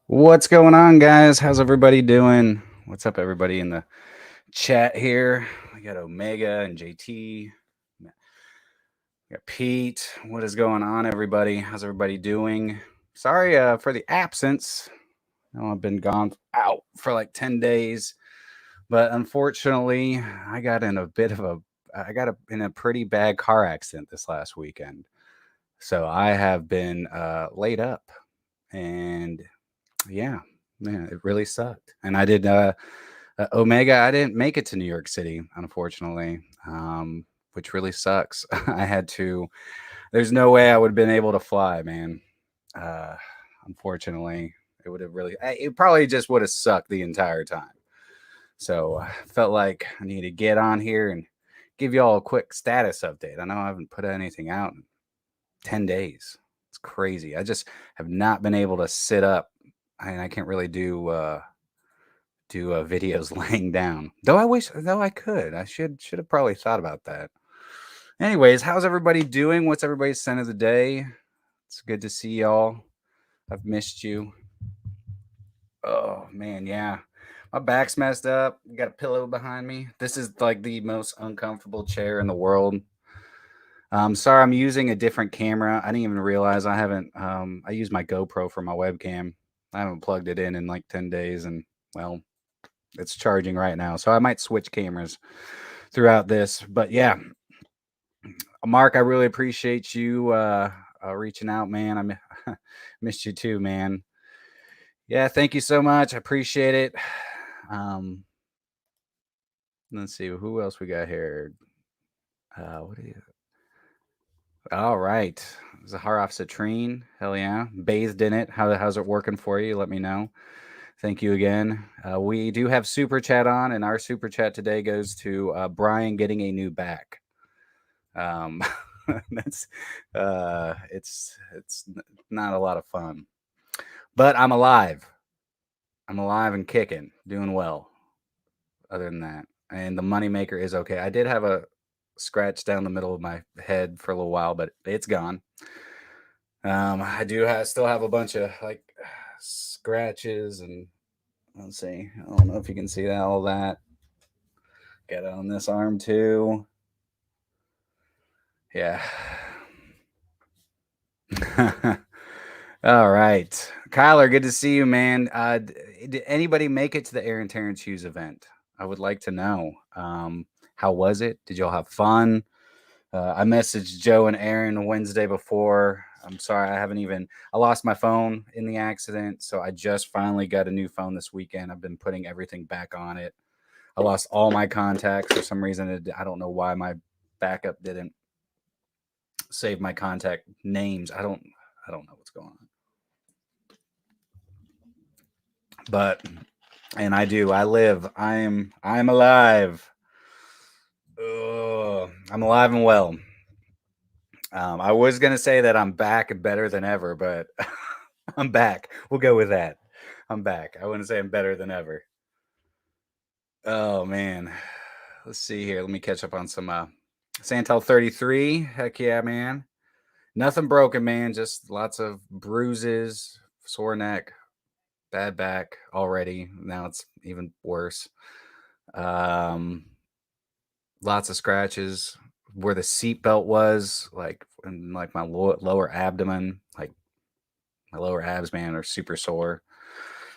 What's going on, guys? How's everybody doing? What's up, everybody in the chat here? We got Omega and JT. We got Pete. What is going on, everybody? How's everybody doing? Sorry for the absence. I've been gone out for like 10 days, but unfortunately, I got in a pretty bad car accident this last weekend. So I have been laid up, and yeah, man, it really sucked. And I did Omega. I didn't make it to New York City, unfortunately, which really sucks. I had to. There's no way I would have been able to fly, man. Uh, Unfortunately, it would have It probably just would have sucked the entire time. So I felt like I need to get on here and give you all a quick status update. I know I haven't put anything out in 10 days. It's crazy. I just have not been able to sit up. I can't really do videos laying down. Though I could. I should have probably thought about that. Anyways, how's everybody doing? What's everybody's scent of the day? It's good to see y'all. I've missed you. Oh man, yeah. My back's messed up. Got a pillow behind me. This is like the most uncomfortable chair in the world. Sorry, I'm using a different camera. I didn't even realize I haven't. I use my GoPro for my webcam. I haven't plugged it in like 10 days, and well, it's charging right now. So I might switch cameras throughout this. But yeah, Mark, I really appreciate you reaching out, man. Missed you too, man. Yeah, thank you so much. I appreciate it. Let's see who else we got here. What are you? All right, Zaharoff citrine. Hell yeah, bathed in it. How's it working for you? Let me know. Thank you again. We do have super chat on, and our super chat today goes to Brian getting a new back. Um, that's it's not a lot of fun, but I'm alive. I'm alive and kicking, doing well. Other than that, and the moneymaker is okay. I did have a scratch down the middle of my head for a little while, but it's gone. I still have a bunch of like scratches, and let's see. I don't know if you can see that all that. Got it on this arm too. Yeah. All right, Kyler, good to see you, man. Did anybody make it to the Aaron Terence Hughes event? I would like to know. How was it? Did y'all have fun? I messaged Joe and Aaron Wednesday before. I'm sorry, I lost my phone in the accident, so I just finally got a new phone this weekend. I've been putting everything back on it. I lost all my contacts for some reason. I don't know why my backup didn't save my contact names. I don't know what's going on. But and I do. I live. I'm alive. Ugh, I'm alive and well. I was gonna say that I'm back better than ever, but I'm back. We'll go with that. I'm back. I wouldn't say I'm better than ever. Oh man. Let's see here. Let me catch up on some Santel 33. Heck yeah, man. Nothing broken, man. Just lots of bruises, sore neck, bad back already. Now it's even worse. Um, Lots of scratches where the seatbelt was, like in like my lower abdomen, like my lower abs, man, are super sore.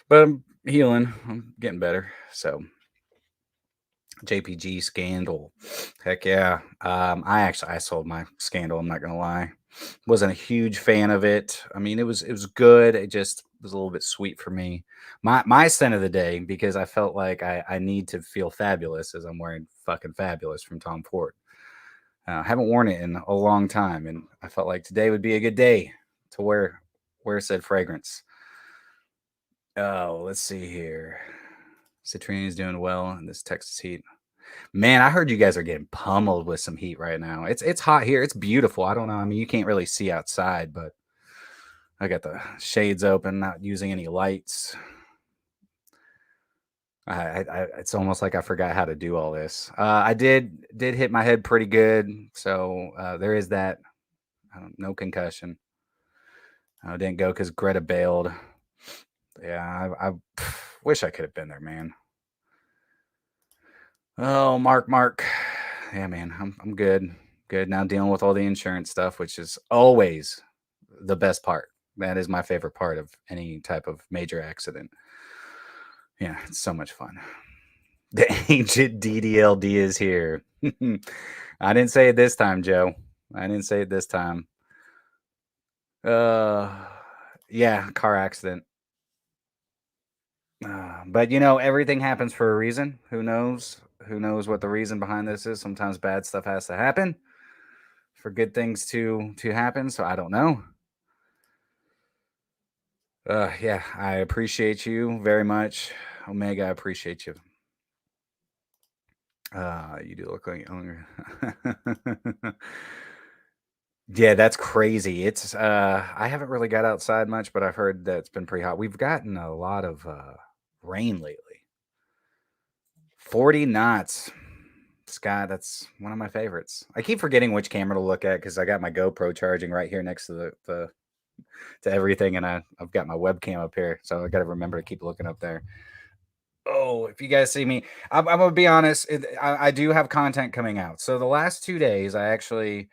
But I'm healing. I'm getting better. So JPG scandal, heck yeah. I sold my scandal. I'm not gonna lie. Wasn't a huge fan of it. I mean, it was good. It just was a little bit sweet for me. My scent of the day, because I felt like I need to feel fabulous as I'm wearing fucking fabulous from Tom Ford. I haven't worn it in a long time, and I felt like today would be a good day to wear said fragrance. Oh, let's see here. Citrine is doing well in this Texas heat. Man, I heard you guys are getting pummeled with some heat right now. It's hot here. It's beautiful. I don't know. I mean, you can't really see outside, but I got the shades open, not using any lights. It's almost like I forgot how to do all this. I did hit my head pretty good, so there is that. No concussion. I didn't go because Greta bailed. Yeah, I wish I could have been there, man. Oh, Mark. Yeah, man, I'm good. Good now dealing with all the insurance stuff, which is always the best part. That is my favorite part of any type of major accident. Yeah, it's so much fun. The ancient DDLD is here. I didn't say it this time, Joe. I didn't say it this time. Uh, yeah, car accident. But you know, everything happens for a reason. Who knows? Who knows what the reason behind this is? Sometimes bad stuff has to happen for good things to happen. So I don't know. Yeah, I appreciate you very much, Omega. I appreciate you. You do look like yeah, that's crazy. It's I haven't really got outside much, but I've heard that it's been pretty hot. We've gotten a lot of rain lately. 40 knots. Scott, that's one of my favorites. I keep forgetting which camera to look at because I got my GoPro charging right here next to the to everything, and I've got my webcam up here, so I got to remember to keep looking up there. Oh, if you guys see me, I'm gonna be honest. I do have content coming out. So the last 2 days, I actually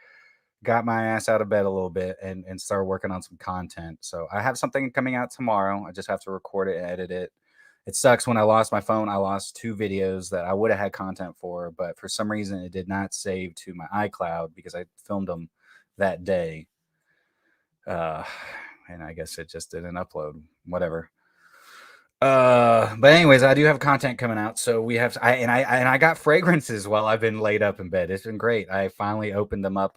got my ass out of bed a little bit and started working on some content. So I have something coming out tomorrow. I just have to record it and edit it. It sucks when I lost my phone. I lost 2 videos that I would have had content for, but for some reason it did not save to my iCloud because I filmed them that day. Uh, and I guess it just didn't upload. Whatever. But anyways, I do have content coming out, so we have. I got fragrances while I've been laid up in bed. It's been great. I finally opened them up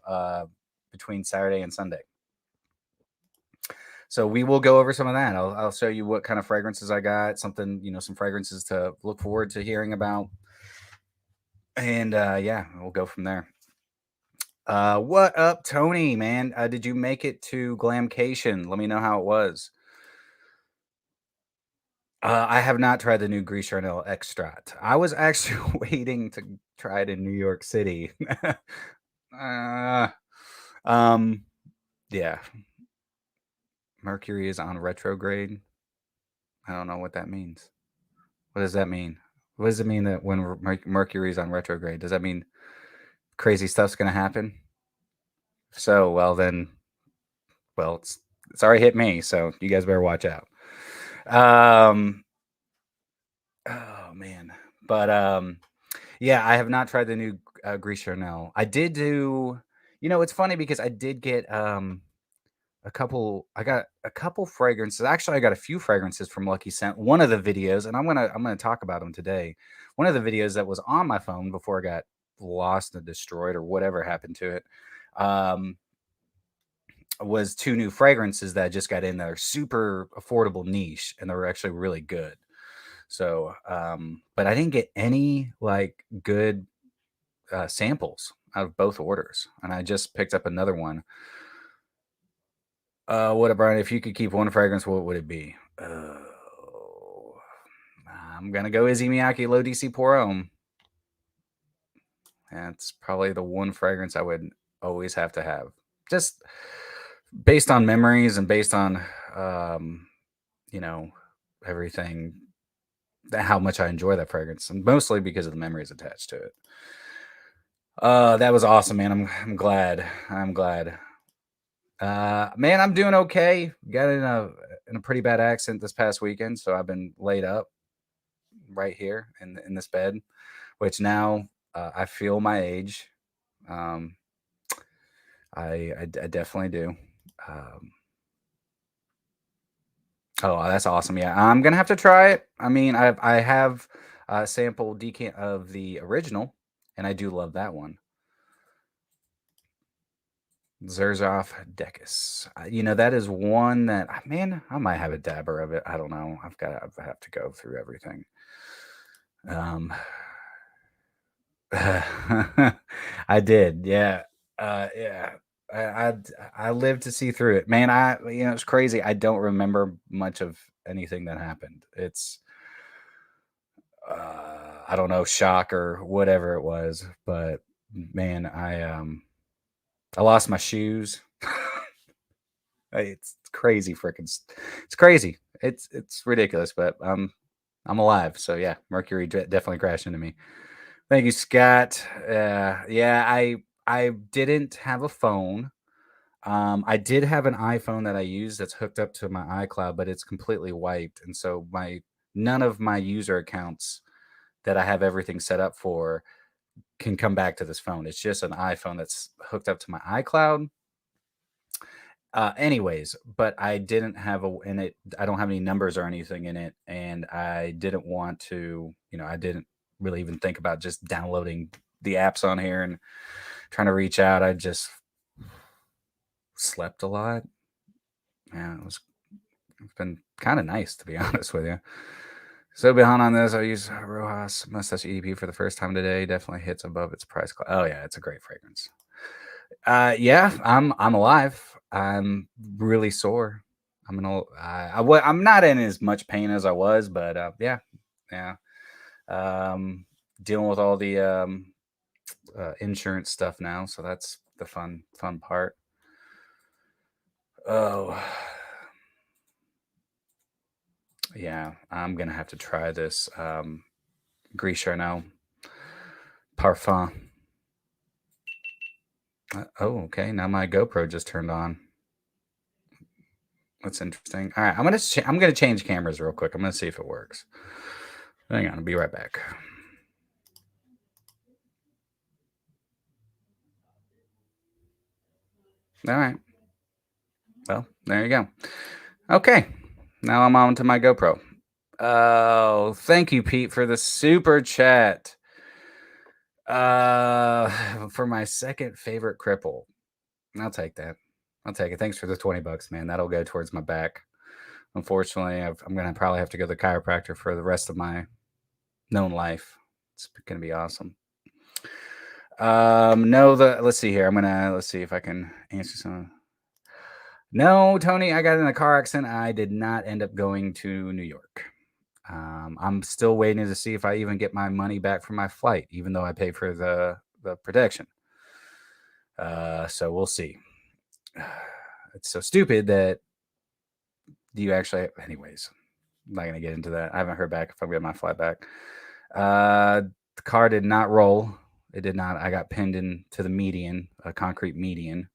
between Saturday and Sunday. So we will go over some of that. I'll show you what kind of fragrances I got. Something, some fragrances to look forward to hearing about. And yeah, we'll go from there. What up, Tony? Man, did you make it to Glamcation? Let me know how it was. I have not tried the new Gris Charnel Extract. I was actually waiting to try it in New York City. uh, um, yeah. Mercury is on retrograde. I don't know what that means. What does that mean? What does it mean that when Mercury is on retrograde? Does that mean crazy stuff's going to happen? So, well, it's already hit me. So you guys better watch out. Oh man, but yeah, I have not tried the new Gris Charnel. I did do. It's funny because I did get a couple. I got a couple fragrances. Actually, I got a few fragrances from Lucky Scent. One of the videos, and I'm gonna talk about them today. One of the videos that was on my phone before it got lost and destroyed or whatever happened to it. Was 2 new fragrances that I just got in that are super affordable niche, and they were actually really good. So, but I didn't get any like good samples out of both orders, and I just picked up another one. What, Brian? If you could keep one fragrance, what would it be? I'm gonna go Izzy Miyake Low DC Pour Homme. That's probably the one fragrance I would always have to have, just based on memories and based on you know everything, how much I enjoy that fragrance, and mostly because of the memories attached to it. That was awesome, man. I'm glad. I'm glad. Man, I'm doing okay. Got in a pretty bad accident this past weekend, so I've been laid up right here in this bed, which now I feel my age. Um, I definitely do. Um, oh, that's awesome. Yeah, I'm gonna have to try it. I mean, I have a sample decant of the original, and I do love that one. Xerjoff Decus. That is one that, man, I might have a dabber of it. I don't know. I have to go through everything. Um, I did. Yeah. Yeah. I lived to see through it, man. It's crazy. I don't remember much of anything that happened. It's, I don't know, shock or whatever it was, but man, I lost my shoes. It's crazy, freaking. It's crazy. It's ridiculous, but I'm alive. So yeah, Mercury definitely crashed into me. Thank you, Scott. Yeah, I didn't have a phone. I did have an iPhone that I use that's hooked up to my iCloud, but it's completely wiped, and so none of my user accounts that I have everything set up for can come back to this phone. It's just an iPhone that's hooked up to my iCloud. Anyways, but I didn't have in it. I don't have any numbers or anything in it, and I didn't want to. I didn't really even think about just downloading the apps on here and trying to reach out. I just slept a lot. Yeah, it's been kind of nice, to be honest with you. So behind on this, I use Rojas Mustache EDP for the first time today. Definitely hits above its price. Oh yeah, it's a great fragrance. Yeah, I'm alive. I'm really sore. I'm not in as much pain as I was, but yeah. Dealing with all the insurance stuff now, so that's the fun part. Oh, yeah, I'm gonna have to try this Gris Charnel parfum. Oh, okay. Now my GoPro just turned on. That's interesting. All right, I'm gonna change cameras real quick. I'm gonna see if it works. Hang on, I'll be right back. All right. Well, there you go. Okay, now I'm on to my GoPro. Oh, thank you, Pete, for the super chat. For my second favorite cripple. I'll take that. I'll take it. Thanks for the $20, man. That'll go towards my back. Unfortunately, I'm gonna probably have to go to the chiropractor for the rest of my known life. It's gonna be awesome. No, let's see here. Let's see if I can answer some. No, Tony, I got in a car accident. I did not end up going to New York. I'm still waiting to see if I even get my money back from my flight, even though I paid for the protection. So we'll see. It's so stupid that you actually. Anyways, I'm not gonna get into that. I haven't heard back if I'm getting my flight back. The car did not roll. It did not. I got pinned into the median, a concrete median.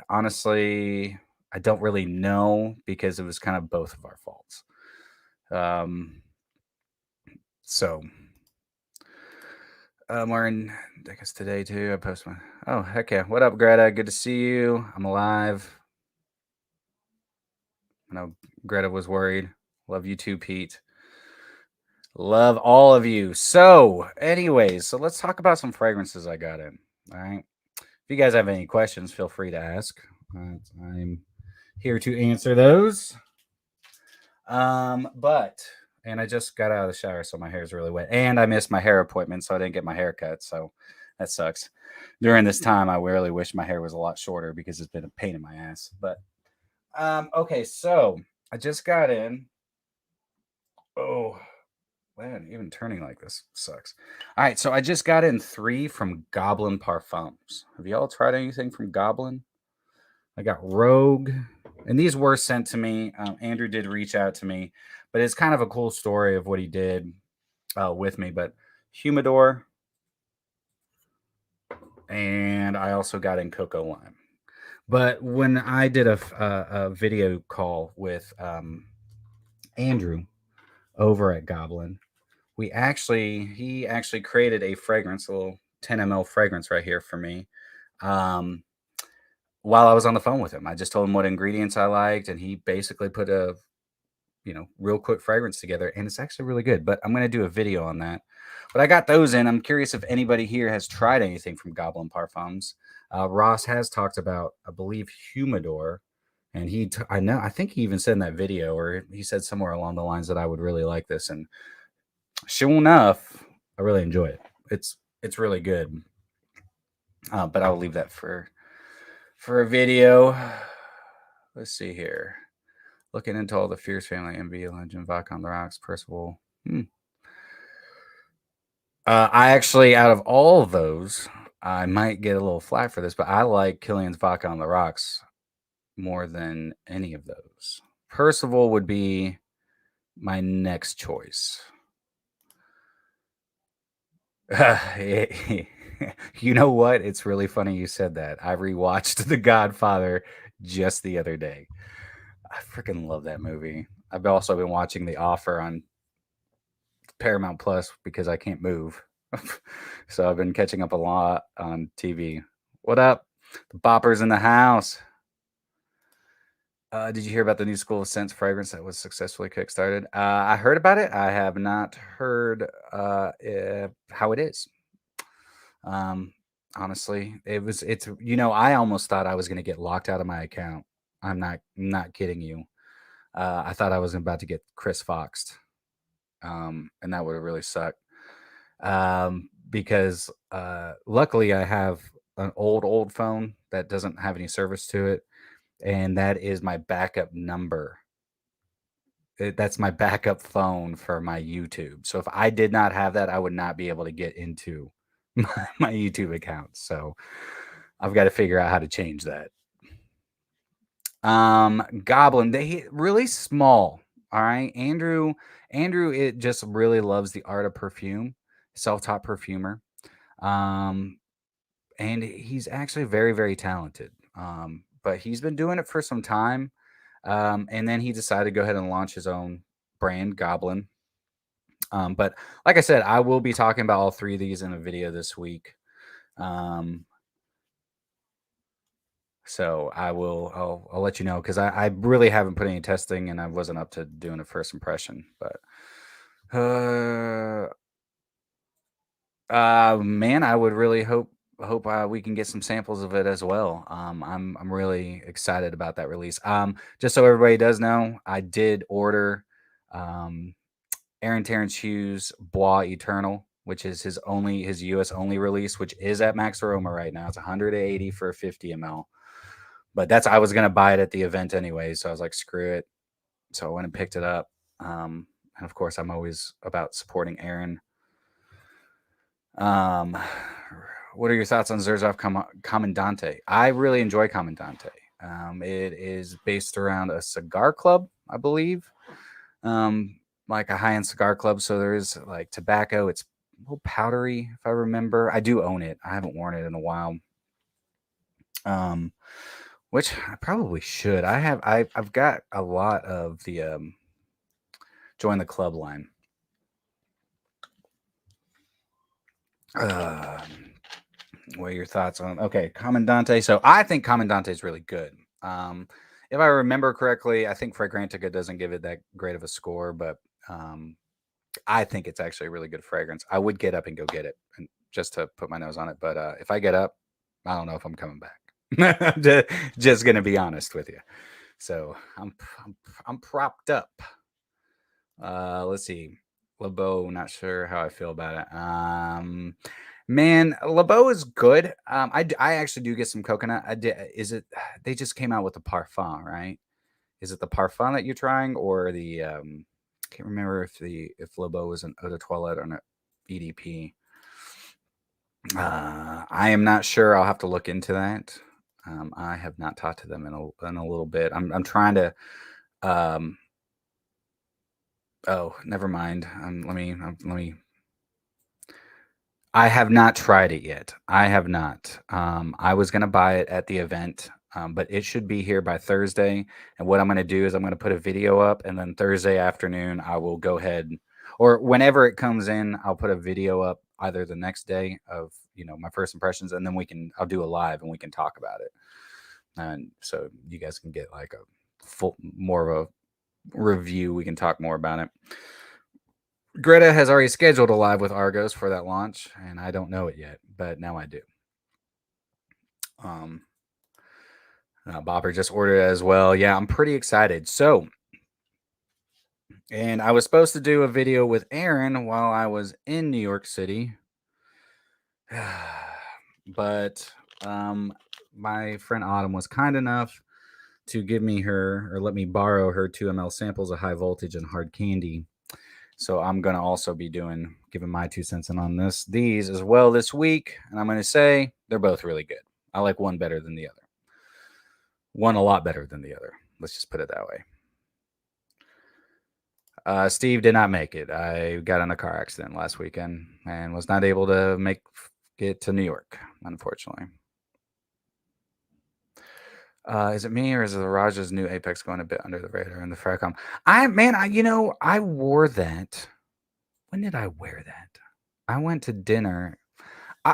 Honestly, I don't really know because it was kind of both of our faults. So I'm wearing, I guess today too. I post my. Oh heck yeah! What up, Greta? Good to see you. I'm alive. I know Greta was worried. Love you too, Pete. Love all of you. So, anyways, let's talk about some fragrances I got in. All right. If you guys have any questions, feel free to ask. I'm here to answer those. And I just got out of the shower, so my hair is really wet. And I missed my hair appointment, so I didn't get my hair cut. So that sucks. During this time, I really wish my hair was a lot shorter because it's been a pain in my ass. But okay, so I just got in. Oh, man, even turning like this sucks. All right, so I just got in 3 from Goblin Parfums. Have y'all tried anything from Goblin? I got Rogue, and these were sent to me. Andrew did reach out to me, but it's kind of a cool story of what he did with me. But Humidor, and I also got in Cocoa Lime. But when I did a video call with Andrew over at Goblin, he actually created a fragrance, a little 10 ml fragrance right here for me. While I was on the phone with him, I just told him what ingredients I liked, and he basically put a real quick fragrance together, and it's actually really good. But I'm going to do a video on that. But I got those in. I'm curious if anybody here has tried anything from Goblin Parfums. Ross has talked about, I believe, Humidor, and I think he even said in that video, or he said somewhere along the lines that I would really like this. And sure enough, I really enjoy it. It's really good. But I'll leave that for a video. Let's see here. Looking into all the Fierce family, MV, Legend, Vodka on the Rocks, Percival. I actually, out of all of those, I might get a little flack for this, but I like Killian's Vodka on the Rocks more than any of those. Percival would be my next choice. You know what? It's really funny you said that. I rewatched The Godfather just the other day. I freaking love that movie. I've also been watching The Offer on Paramount Plus because I can't move. So I've been catching up a lot on TV. What up? The Bopper's in the house. Did you hear about the new School of Scents fragrance that was successfully kickstarted? I heard about it. I have not heard how it is. Honestly, it's I almost thought I was going to get locked out of my account. I'm not kidding you. I thought I was about to get Chris Foxed, and that would have really sucked. Because luckily I have an old phone that doesn't have any service to it, and that is my backup number. That's my backup phone for my YouTube. So if I did not have that, I would not be able to get into my YouTube account. So I've got to figure out how to change that. Goblin, they really small. All right. Andrew, it just really loves the art of perfume, self-taught perfumer. And he's actually very, very talented. But he's been doing it for some time. And then he decided to go ahead and launch his own brand, Goblin. But like I said, I will be talking about all three of these in a video this week. So I'll let you know, because I really haven't put any testing, and I wasn't up to doing a first impression. But man, I would really hope we can get some samples of it as well. I'm really excited about that release. Just so everybody does know, I did order Terence Hughes Bois Eternal, which is his US only release, which is at Max Aroma right now. It's 180 for a 50 ml. But I was gonna buy it at the event anyway, so I was like, screw it. So I went and picked it up. And of course, I'm always about supporting Aaron. What are your thoughts on xerjoff Commandante? I really enjoy Commandante. It is based around a cigar club, I believe. Like a high-end cigar club. So there's like tobacco. It's a little powdery, if I remember. I do own it. I haven't worn it in a while. Which I probably should. I've got a lot of the join the club line. What are your thoughts on? Okay, Commandante. So I think Commandante is really good. If I remember correctly, I think Fragrantica doesn't give it that great of a score, but I think it's actually a really good fragrance. I would get up and go get it, and just to put my nose on it. But if I get up, I don't know if I'm coming back. Just gonna be honest with you. So I'm propped up. Let's see. LeBeau, not sure how I feel about it. Man, LeBeau is good. I actually do get some coconut. Is it? They just came out with the parfum, right? Is it the parfum that you're trying, or the? I can't remember if LeBeau was an eau de toilette or an EDP. I am not sure. I'll have to look into that. I have not talked to them in a little bit. I'm trying to. Oh, never mind. Let me. I have not tried it yet. I have not. I was gonna buy it at the event, but it should be here by Thursday. And what I'm gonna do is I'm gonna put a video up, and then Thursday afternoon I will go ahead, or whenever it comes in, I'll put a video up either the next day of my first impressions, and then I'll do a live and we can talk about it, and so you guys can get like a more of a review. We can talk more about it. Greta has already scheduled a live with Argos for that launch, and I don't know it yet, but now I do. Bopper just ordered it as well. Yeah, I'm pretty excited. So, and I was supposed to do a video with Aaron while I was in New York City, but my friend Autumn was kind enough to give me let me borrow her 2 ml samples of high voltage and hard candy. So I'm gonna also be giving my 2 cents in on these as well this week, and I'm gonna say they're both really good. I like one better than the other. One a lot better than the other. Let's just put it that way. Steve did not make it. I got in a car accident last weekend and was not able to make it to New York, unfortunately. Is it me or is the Raja's new Apex going a bit under the radar in the fragcom? I wore that. When did I wear that? I went to dinner.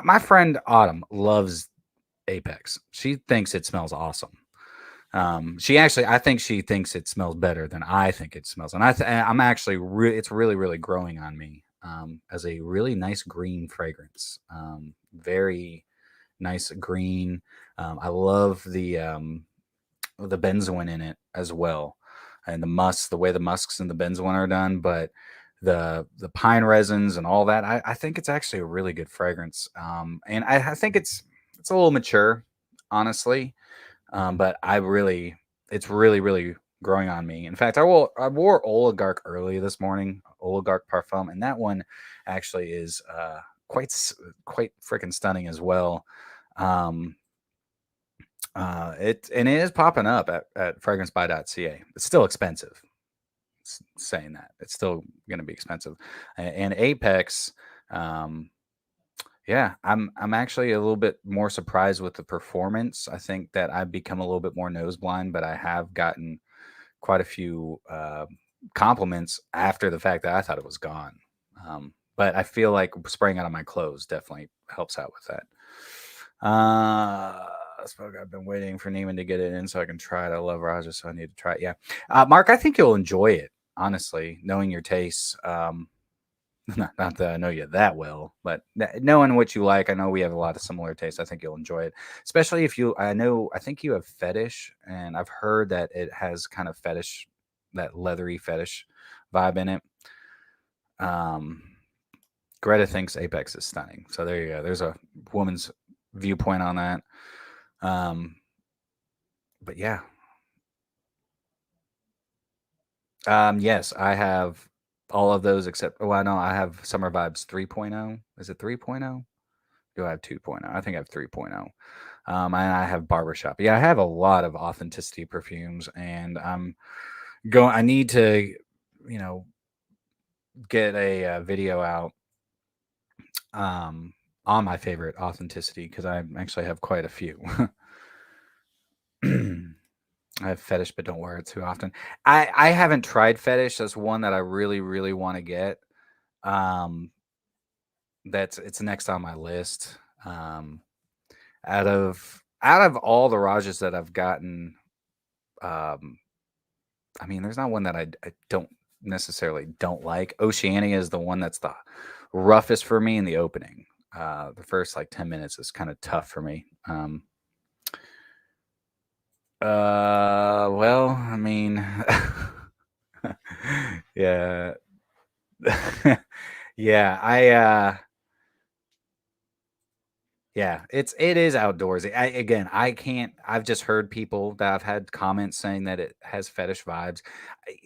My friend Autumn loves Apex. She thinks it smells awesome. I think she thinks it smells better than I think it smells, and I'm actually it's really, really growing on me as a really nice green fragrance. Very nice green. I love the benzoin in it as well, and the way the musks and the benzoin are done, but the pine resins and all that. I think it's actually a really good fragrance, and I think it's a little mature, honestly. But it's really, really growing on me. In fact, I wore Oligarch early this morning, Oligarch parfum, and that one actually is quite freaking stunning as well. Um, it is popping up at fragrancebuy.ca. It's still expensive. Saying that it's still going to be expensive, and Apex. Yeah, I'm actually a little bit more surprised with the performance. I think that I've become a little bit more nose blind, but I have gotten quite a few compliments after the fact that I thought it was gone. But I feel like spraying it on my clothes definitely helps out with that. I've been waiting for Neiman to get it in so I can try it. I love Raja, so I need to try it. Yeah, Mark, I think you'll enjoy it. Honestly, knowing your tastes. Not that I know you that well, but knowing what you like, I know we have a lot of similar tastes. I think you'll enjoy it, especially if you. I think you have fetish, and I've heard that it has kind of fetish, that leathery fetish vibe in it. Um, Greta thinks Apex is stunning, so there you go. There's a woman's viewpoint on that. But yeah, yes, I have all of those except. Oh, I know I have Summer Vibes 3.0. Is it 3.0? Do I have 2.0? I think I have 3.0. And I have barbershop. Yeah, I have a lot of authenticity perfumes, and I need to, you know, get a video out on my favorite authenticity because I actually have quite a few. I have fetish, but don't wear it too often. I haven't tried fetish. That's one that I really, really want to get. Um, it's next on my list. Out of all the Rajas that I've gotten, um, I mean, there's not one that I don't necessarily don't like. Oceania is the one that's the roughest for me in the opening. The first like 10 minutes is kind of tough for me. Well, I mean, yeah, yeah, yeah, it is outdoorsy. I can't. I've just heard people that I've had comments saying that it has fetish vibes. I,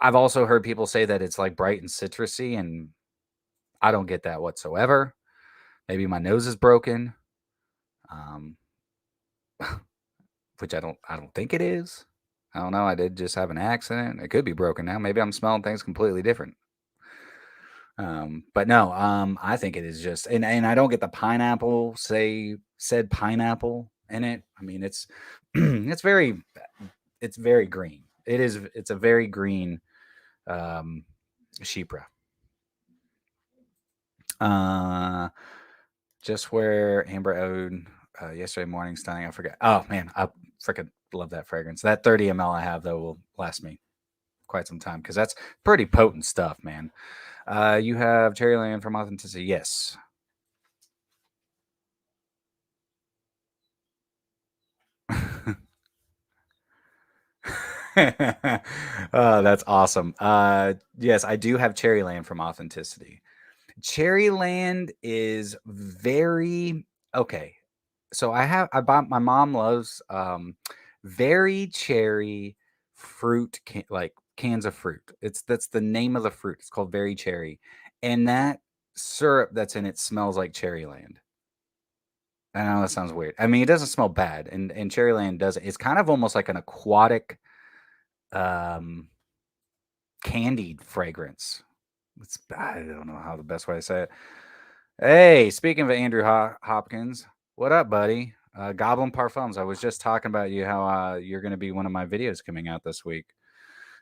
I've also heard people say that it's like bright and citrusy, and I don't get that whatsoever. Maybe my nose is broken, um, which I don't think it is. I don't know. I did just have an accident. It could be broken now. Maybe I'm smelling things completely different. But no, I think it is just, and I don't get the pineapple, said pineapple in it. I mean, it's it's very green. It's a very green um Shipra. Uh just where Amber Ode yesterday morning stunning. I forget. Oh man, I freaking love that fragrance. That 30 ml I have though will last me quite some time because that's pretty potent stuff, man. You have Cherryland from Authenticity. Yes. Oh, that's awesome. Yes, I do have Cherryland from Authenticity. Cherryland is very okay. So I bought my mom loves very cherry fruit, like cans of fruit. That's the name of the fruit. It's called Very Cherry, and that syrup that's in it smells like Cherryland. I know that sounds weird. I mean, it doesn't smell bad, and Cherryland doesn't. It's kind of almost like an aquatic, um, candied fragrance. I don't know how the best way to say it. Hey, speaking of Andrew Hopkins, what up, buddy? Goblin Parfums. I was just talking about you, how you're going to be one of my videos coming out this week.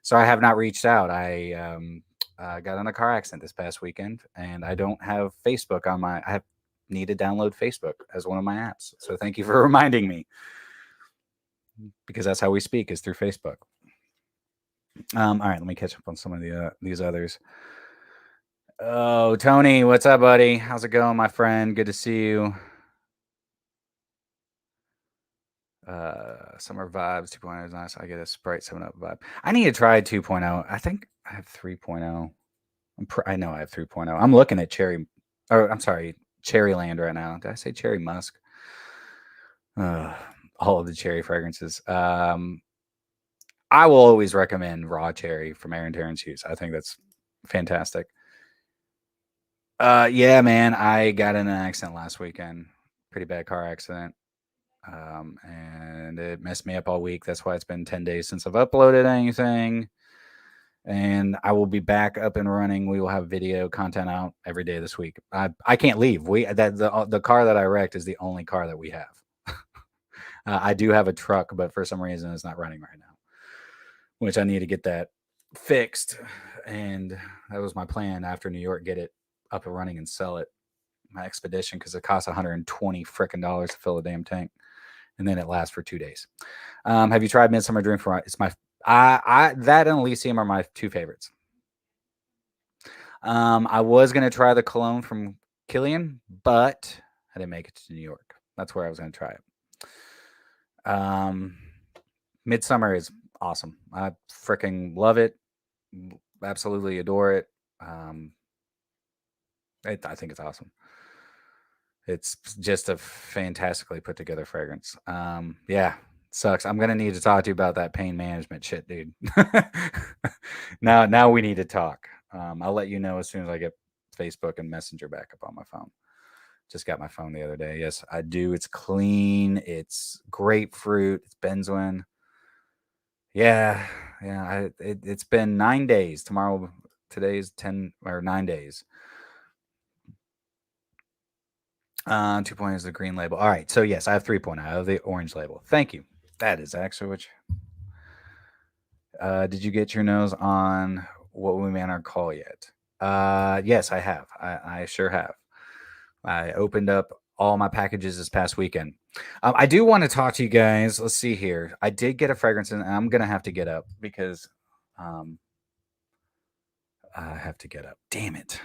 So I have not reached out. I got in a car accident this past weekend, and I don't have Facebook on my. I need to download Facebook as one of my apps. So thank you for reminding me, because that's how we speak, is through Facebook. All right, let me catch up on some of these others. Oh, Tony, what's up, buddy? How's it going, my friend? Good to see you. Summer Vibes 2.0 is nice. I get a Sprite 7-Up vibe. I need to try 2.0. I think I have 3.0. I know I have 3.0. I'm looking at Cherryland right now. Did I say Cherry Musk? All of the cherry fragrances. I will always recommend Raw Cherry from Terence Hughes. I think that's fantastic. Yeah, man, I got in an accident last weekend. Pretty bad car accident. And it messed me up all week. That's why it's been 10 days since I've uploaded anything. And I will be back up and running. We will have video content out every day this week. I can't leave. The car that I wrecked is the only car that we have. I do have a truck, but for some reason it's not running right now, which I need to get that fixed. And that was my plan after New York, get it up and running and sell it, my Expedition, because it costs $120 frickin' dollars to fill a damn tank, and then it lasts for 2 days. Have you tried Midsummer Dream from? It's my that and Elysium are my two favorites. I was gonna try the cologne from Killian, but I didn't make it to New York. That's where I was gonna try it. Midsummer is awesome. I freaking love it. Absolutely adore it. I think it's awesome. It's just a fantastically put together fragrance. Yeah, sucks. I'm gonna need to talk to you about that pain management shit, dude. Now we need to talk. I'll let you know as soon as I get Facebook and Messenger back up on my phone. Just got my phone the other day. Yes, I do. It's clean. It's grapefruit. It's benzoin. Yeah. It's been 9 days. Today's 10 or 9 days. 2.0 is the green label. All right. So yes, I have 3.0. I have the orange label. Thank you. That is actually which. Did you get your nose on what we man our call yet? Yes, I have. I sure have. I opened up all my packages this past weekend. I do want to talk to you guys. Let's see here. I did get a fragrance, and I'm gonna have to get up because I have to get up. Damn it!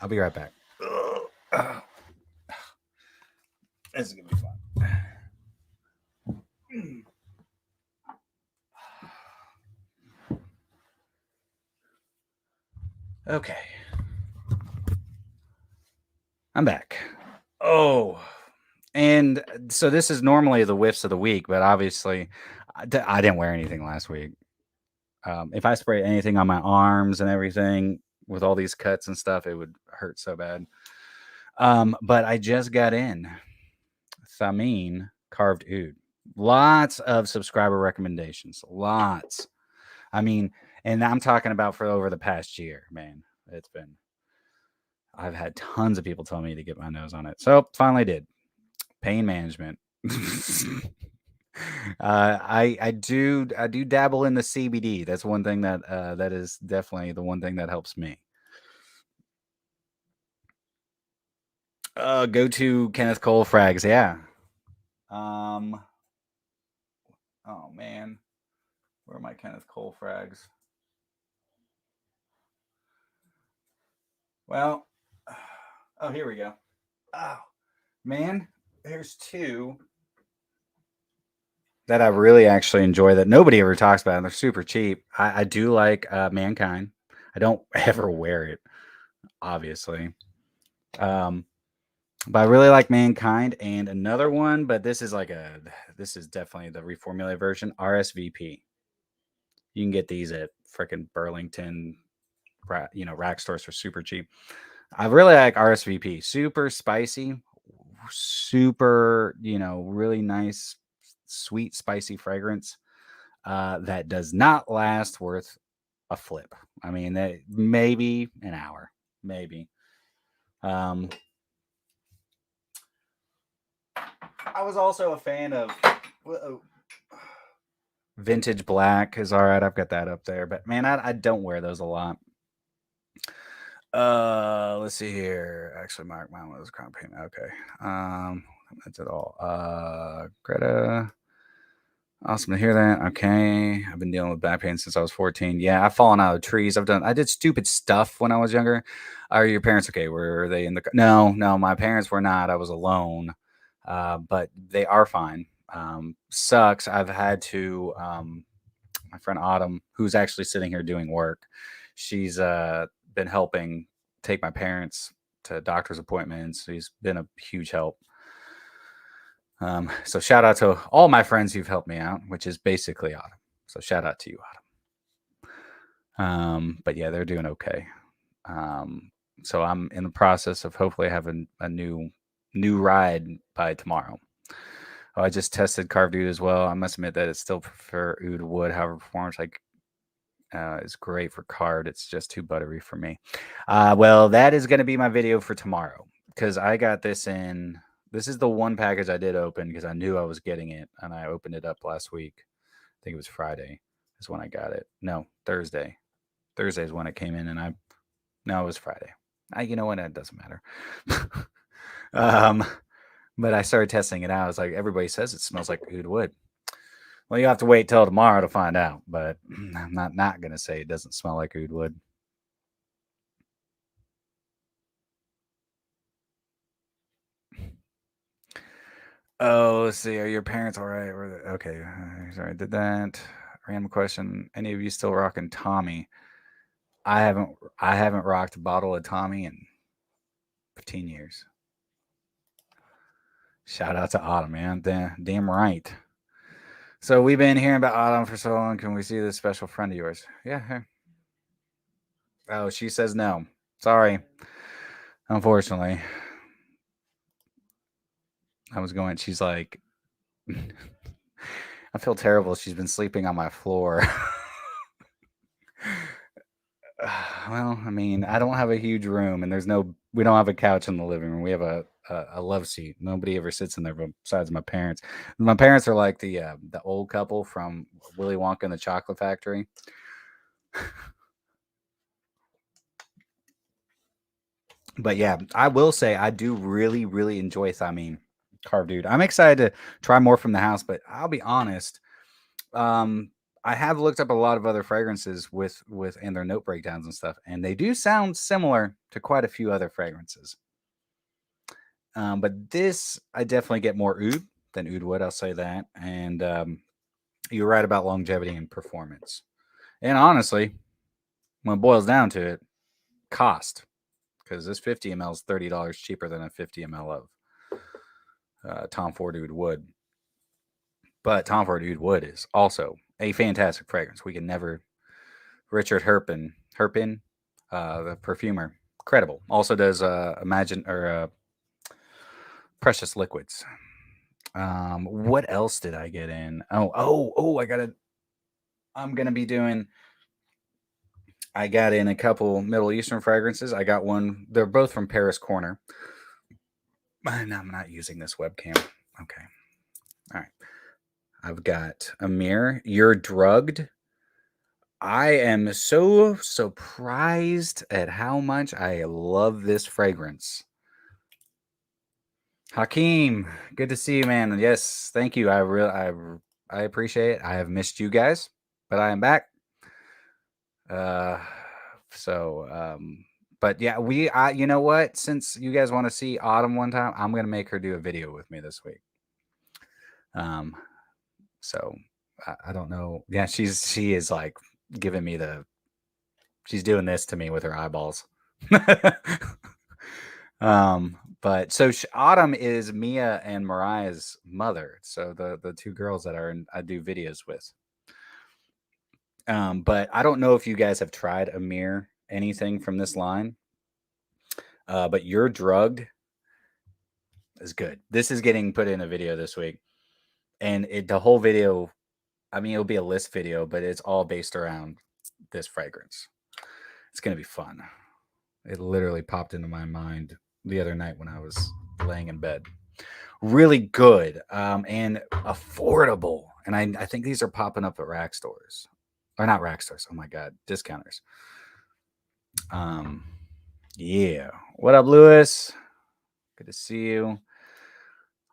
I'll be right back. This is gonna be fun. Okay. I'm back. Oh, and so this is normally the whiffs of the week, but obviously I didn't wear anything last week. If I spray anything on my arms and everything with all these cuts and stuff, it would hurt so bad. But I just got in Thameen Carved Oud. Lots of subscriber recommendations. Lots. I mean, and I'm talking about for over the past year, man. I've had tons of people tell me to get my nose on it. So finally did. Pain management. I do dabble in the CBD. That's one thing that is definitely the one thing that helps me. Go to Kenneth Cole Frags, yeah. Oh man, where are my Kenneth Cole Frags? Well, oh, here we go. Oh man, there's two that I really actually enjoy that nobody ever talks about, and they're super cheap. I do like Mankind. I don't ever wear it, obviously. But I really like Mankind, and another one, but this is definitely the reformulated version, RSVP. You can get these at freaking Burlington, rack stores for super cheap. I really like RSVP. Super spicy, super, really nice, sweet, spicy fragrance that does not last worth a flip. I mean, maybe an hour, maybe. I was also a fan of Vintage Black is all right. I've got that up there, but man, I don't wear those a lot. Let's see here. Actually, mine was crown payment. Okay. That's it all. Greta. Awesome to hear that. Okay. I've been dealing with back pain since I was 14. Yeah, I've fallen out of trees. I did stupid stuff when I was younger. Are your parents okay? Were they in the No, my parents were not. I was alone. But they are fine. Sucks. I've had to my friend Autumn, who's actually sitting here doing work, she's been helping take my parents to doctor's appointments. She's been a huge help. So shout out to all my friends who've helped me out, which is basically Autumn. So shout out to you, Autumn. But yeah, they're doing okay. So I'm in the process of hopefully having a new ride by tomorrow. Oh, I just tested carved oud as well. I must admit that it's still prefer oud wood. However, performance is great for carved. It's just too buttery for me. Well, that is going to be my video for tomorrow because I got this in. This is the one package I did open because I knew I was getting it, and I opened it up last week. I think it was Friday is when I got it. No, Thursday. Thursday is when it came in, and no, it was Friday. You know what? It doesn't matter. But I started testing it out. I was like, everybody says it smells like oud wood. Well, you have to wait till tomorrow to find out. But I'm not going to say it doesn't smell like oud wood. Oh, let's see. Are your parents all right? Okay. Sorry, did that. Random question. Any of you still rocking Tommy? I haven't rocked a bottle of Tommy in 15 years. Shout out to Autumn, man. Damn right. So we've been hearing about Autumn for so long. Can we see this special friend of yours? Yeah. Oh, she says no. Sorry. Unfortunately. She's like, I feel terrible. She's been sleeping on my floor. Well, I mean, I don't have a huge room, and we don't have a couch in the living room. We have a love seat. Nobody ever sits in there besides my parents. My parents are like the old couple from Willy Wonka and the Chocolate Factory. But yeah, I will say I do really, really enjoy Thameen carved oud. I'm excited to try more from the house, but I'll be honest. I have looked up a lot of other fragrances with and their note breakdowns and stuff, and they do sound similar to quite a few other fragrances. But this, I definitely get more oud than oud wood. I'll say that. And you're right about longevity and performance. And honestly, when it boils down to it, cost, because this 50 ml is $30 cheaper than a 50 ml of Tom Ford Oud Wood. But Tom Ford Oud Wood is also a fantastic fragrance. We can never. Richard Herpin, the perfumer, credible. Also does Precious Liquids. What else did I get in? I'm gonna be doing. I got in a couple Middle Eastern fragrances. I got one. They're both from Paris Corner. And I'm not using this webcam. Okay. All right. I've got Amir. You're Drugged. I am so surprised at how much I love this fragrance. Hakeem, good to see you, man. Yes, thank you. I appreciate it. I have missed you guys, but I am back. But yeah, you know what? Since you guys want to see Autumn one time, I'm gonna make her do a video with me this week. So I don't know. Yeah, she is like giving me she's doing this to me with her eyeballs. But so Autumn is Mia and Mariah's mother. So the two girls that I do videos with. But I don't know if you guys have tried Amir anything from this line. But You're Drugged is good. This is getting put in a video this week. And the whole video, I mean, it'll be a list video, but it's all based around this fragrance. It's going to be fun. It literally popped into my mind the other night when I was laying in bed. Really good and affordable. And I think these are popping up at rack stores. Or not rack stores. Oh my God. Discounters. Yeah. What up, Lewis? Good to see you.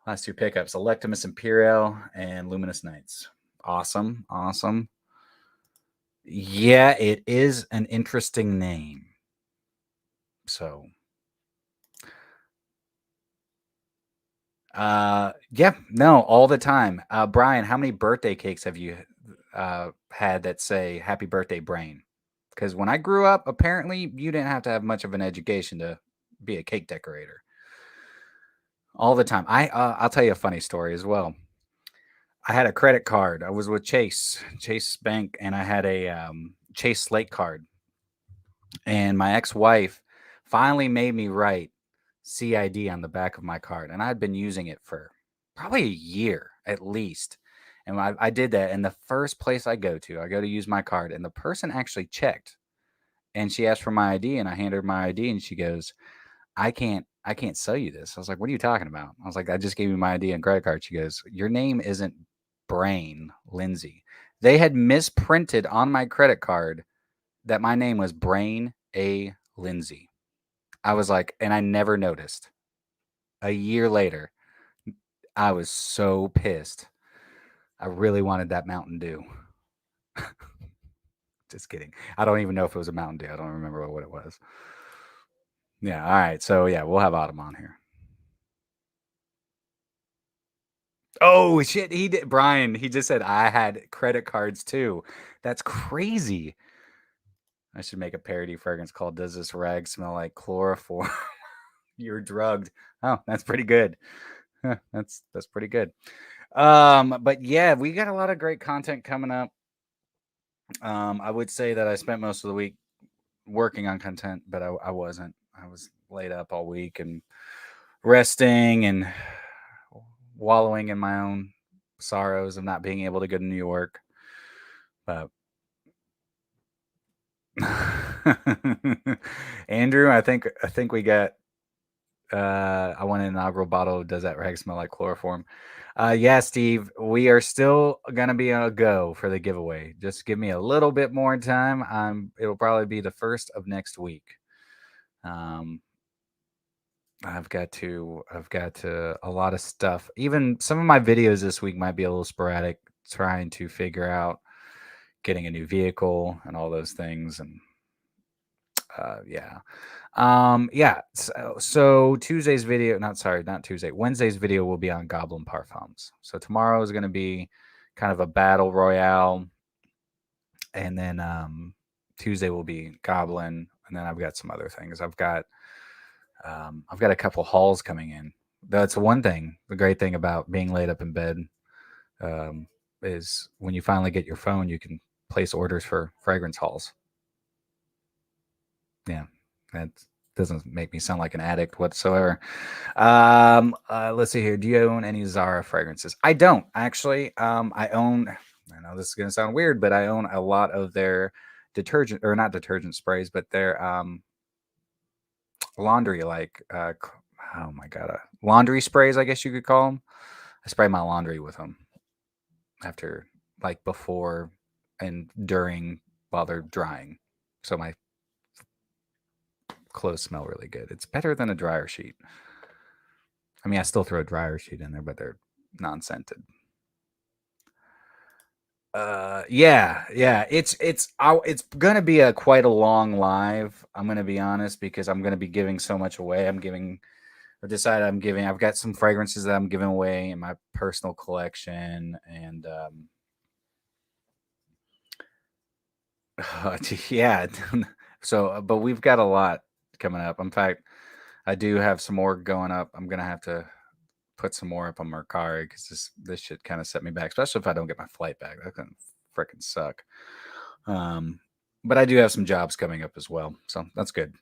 Last two pickups, Electimus Imperial and Luminous Nights. Awesome. Awesome. Yeah, it is an interesting name. So, yeah, no, all the time. Brian, how many birthday cakes have you had that say happy birthday, Brain? Because when I grew up, apparently you didn't have to have much of an education to be a cake decorator. All the time. I'll tell you a funny story as well. I had a credit card. I was with Chase Bank, and I had a Chase Slate card. And my ex-wife finally made me write CID on the back of my card, and I'd been using it for probably a year at least. And I did that, and the first place I go to use my card, and the person actually checked, and she asked for my ID, and I handed her my ID, and she goes, I can't sell you this. I was like, what are you talking about? I was like, I just gave you my ID and credit card. She goes, your name isn't Brain Lindsay. They had misprinted on my credit card that my name was Brain A. Lindsay. I was like, and I never noticed. A year later, I was so pissed. I really wanted that Mountain Dew. Just kidding. I don't even know if it was a Mountain Dew. I don't remember what it was. Yeah. All right. So yeah, we'll have Autumn on here. Oh shit, he did. Brian, he just said I had credit cards too. That's crazy. I should make a parody fragrance called "Does This Rag Smell Like Chloroform?" You're drugged. Oh, that's pretty good. That's pretty good. But yeah, we got a lot of great content coming up. I would say that I spent most of the week working on content, but I wasn't. I was laid up all week and resting and wallowing in my own sorrows of not being able to go to New York. But Andrew, I think we got I want an inaugural bottle. Does that rag smell like chloroform? Yeah, Steve, we are still gonna be a go for the giveaway. Just give me a little bit more time. It'll probably be the first of next week. I've got a lot of stuff. Even some of my videos this week might be a little sporadic, trying to figure out getting a new vehicle and all those things. And yeah. Yeah. So Tuesday's video, not Tuesday, Wednesday's video will be on Goblin parfums. So tomorrow is going to be kind of a battle royale. And then Tuesday will be Goblin. And then I've got some other things. I've got a couple hauls coming in. That's one thing. The great thing about being laid up in bed is when you finally get your phone, you can place orders for fragrance hauls. Yeah, that doesn't make me sound like an addict whatsoever. Let's see here. Do you own any Zara fragrances? I don't actually. I know this is gonna sound weird, but I own a lot of their detergent, or not detergent sprays, but their laundry, like oh my god, laundry sprays, I guess you could call them. I spray my laundry with them after, like, before and during, while they're drying, so my clothes smell really good. It's better than a dryer sheet. I mean, I still throw a dryer sheet in there, but they're non-scented. Yeah. It's gonna be quite a long live. I'm gonna be honest, because I'm gonna be giving so much away. I've got some fragrances that I'm giving away in my personal collection, and yeah. So, but we've got a lot coming up. In fact, I do have some more going up. I'm gonna have to put some more up on Mercari, because this shit kind of set me back, especially if I don't get my flight back. That can freaking suck. But I do have some jobs coming up as well, so that's good.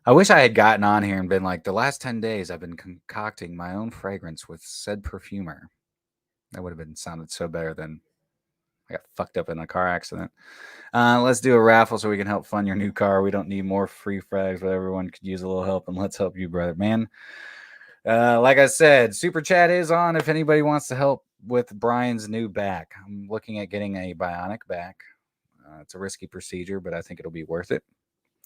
I wish I had gotten on here and been like, the last 10 days I've been concocting my own fragrance with said perfumer. That would have been sounded so better than I got fucked up in a car accident. Let's do a raffle so we can help fund your new car. We don't need more free frags, but everyone could use a little help, and let's help you, brother, man. Like I said, Super Chat is on if anybody wants to help with Brian's new back. I'm looking at getting a bionic back. It's a risky procedure, but I think it'll be worth it.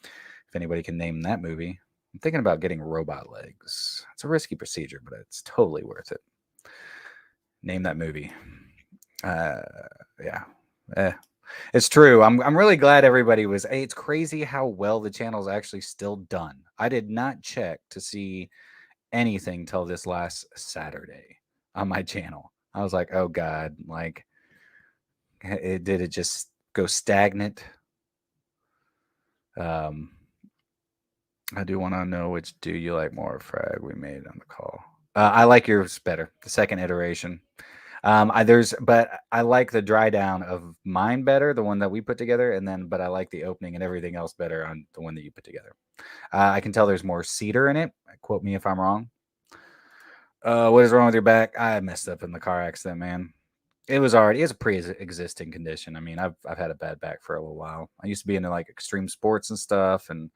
If anybody can name that movie. I'm thinking about getting robot legs. It's a risky procedure, but it's totally worth it. Name that movie. Yeah. It's true. I'm really glad everybody was. Hey, it's crazy how well the channel's actually still done. I did not check to see anything till this last Saturday on my channel. I was like, oh God, like, did it just go stagnant? I do want to know which do you like more, Frag, we made on the call. I like yours better, the second iteration. But I like the dry down of mine better, the one that we put together, but I like the opening and everything else better on the one that you put together. I can tell there's more cedar in it. Quote me if I'm wrong. What is wrong with your back? I messed up in the car accident, man. It's a pre-existing condition. I mean, I've had a bad back for a little while. I used to be into like extreme sports and stuff, and